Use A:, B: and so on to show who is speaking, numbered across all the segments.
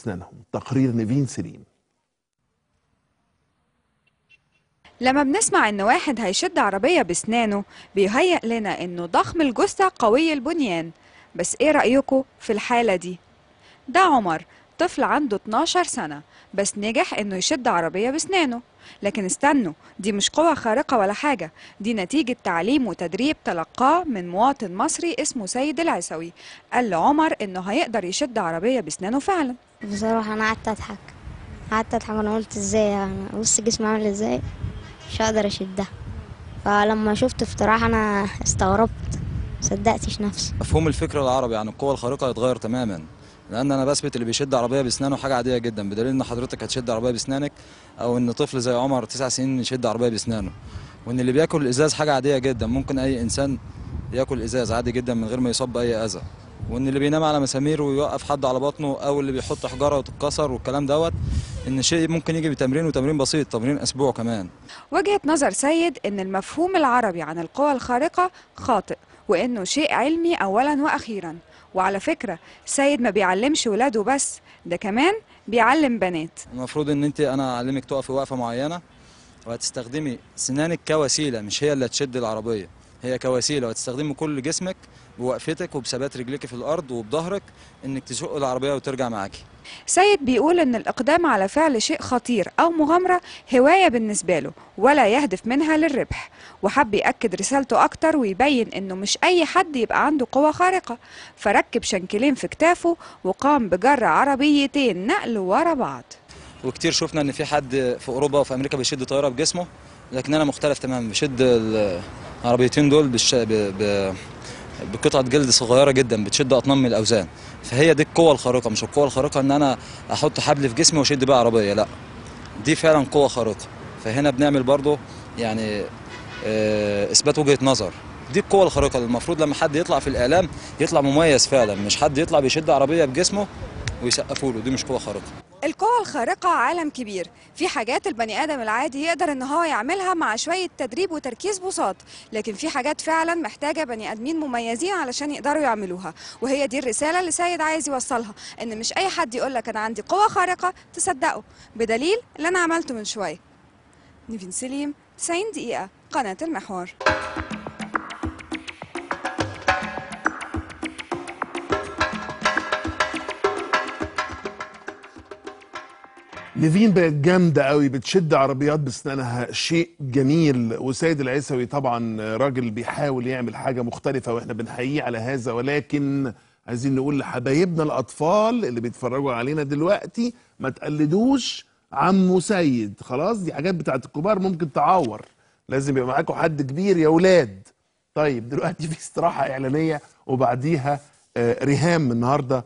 A: بسنانهم. تقرير نيفين سليم.
B: لما بنسمع ان واحد هيشد عربية بسنانه بيهيأ لنا انه ضخم الجثة قوي البنيان. بس ايه رأيكم في الحالة دي؟ ده عمر، طفل عنده 12 سنة بس نجح انه يشد عربية بسنانه. لكن استنوا، دي مش قوة خارقة ولا حاجة، دي نتيجة تعليم وتدريب تلقاه من مواطن مصري اسمه سيد العيسوي. قال لعمر انه هيقدر يشد عربية بسنانه فعلا.
C: بصراحة أنا قعدت أضحك وأنا قلت إزاي يعني بص جسمي عامل إزاي مش هقدر أشدها. فلما شفت افتراح أنا استغربت مصدقتش نفسي.
D: مفهوم الفكر العربي عن القوة الخارقة هيتغير تماما، لأن أنا بثبت اللي بيشد عربية بسنانه حاجة عادية جدا، بدليل إن حضرتك هتشد عربية بسنانك، أو إن طفل زي عمر 9 سنين يشد عربية بسنانه، وإن اللي بياكل الإزاز حاجة عادية جدا، ممكن أي إنسان ياكل إزاز عادي جدا من غير ما يصاب بأي أذى، وإن اللي بينام على مسامير ويوقف حد على بطنه، أو اللي بيحط حجارة وتتكسر والكلام دوت، إن شيء ممكن يجي بتمرين، وتمرين بسيط، تمرين أسبوع كمان.
B: وجهة نظر سيد إن المفهوم العربي عن القوى الخارقة خاطئ، وإنه شيء علمي أولا وأخيرا. وعلى فكرة سيد ما بيعلمش ولاده بس، ده كمان بيعلم بنات.
D: المفروض إن أنا أعلمك تقفي وقفة معينة، وهتستخدمي سنانك كوسيلة، مش هي اللي هتشد العربية، هي كوسيلة، وهتستخدمي كل جسمك بوقفتك وبثبات رجليك في الأرض وبظهرك إنك تزق العربية وترجع معاكي.
B: سيد بيقول إن الإقدام على فعل شيء خطير أو مغامرة هواية بالنسبة له، ولا يهدف منها للربح. وحب يأكد رسالته أكتر ويبين إنه مش أي حد يبقى عنده قوة خارقة. فركب شنكلين في كتافه وقام بجر عربيتين نقل ورا بعض.
D: وكتير شفنا إن في حد في أوروبا وفي أمريكا بيشد طيارة بجسمه، لكن أنا مختلف تماما، بشد العربيتين دول بقطعة جلد صغيرة جدا بتشد أطنان من الأوزان. فهي دي القوة الخارقة، مش القوة الخارقة إن أنا أحط حبل في جسمي وأشد بقى عربية، لا، دي فعلا قوة خارقة. فهنا بنعمل برضه يعني إثبات وجهة نظر، دي القوة الخارقة اللي المفروض لما حد يطلع في الإعلام يطلع مميز فعلا، مش حد يطلع بيشد عربية بجسمه ويسقفوا له، دي مش قوة خارقة.
B: القوة الخارقة عالم كبير، في حاجات البني آدم العادي يقدر ان هو يعملها مع شوية تدريب وتركيز بساط، لكن في حاجات فعلا محتاجة بني آدمين مميزين علشان يقدروا يعملوها. وهي دي الرسالة اللي سيد عايز يوصلها، ان مش اي حد يقولك انا عندي قوة خارقة تصدقه، بدليل اللي انا عملته من شوية. نيفين سليم، 90 دقيقة، قناة المحور.
A: نيفين بقت جامده قوي، بتشد عربيات بسنانها، شيء جميل. وسيد العيسوي طبعا راجل بيحاول يعمل حاجه مختلفه واحنا بنحييه على هذا، ولكن عايزين نقول لحبايبنا الاطفال اللي بيتفرجوا علينا دلوقتي ما تقلدوش عمو سيد. خلاص، دي حاجات بتاعت الكبار ممكن تعور، لازم يبقى معاكم حد كبير يا ولاد. طيب دلوقتي في استراحه اعلانيه، وبعديها ريهام النهارده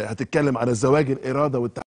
A: هتتكلم على زواج الاراده والتحدي.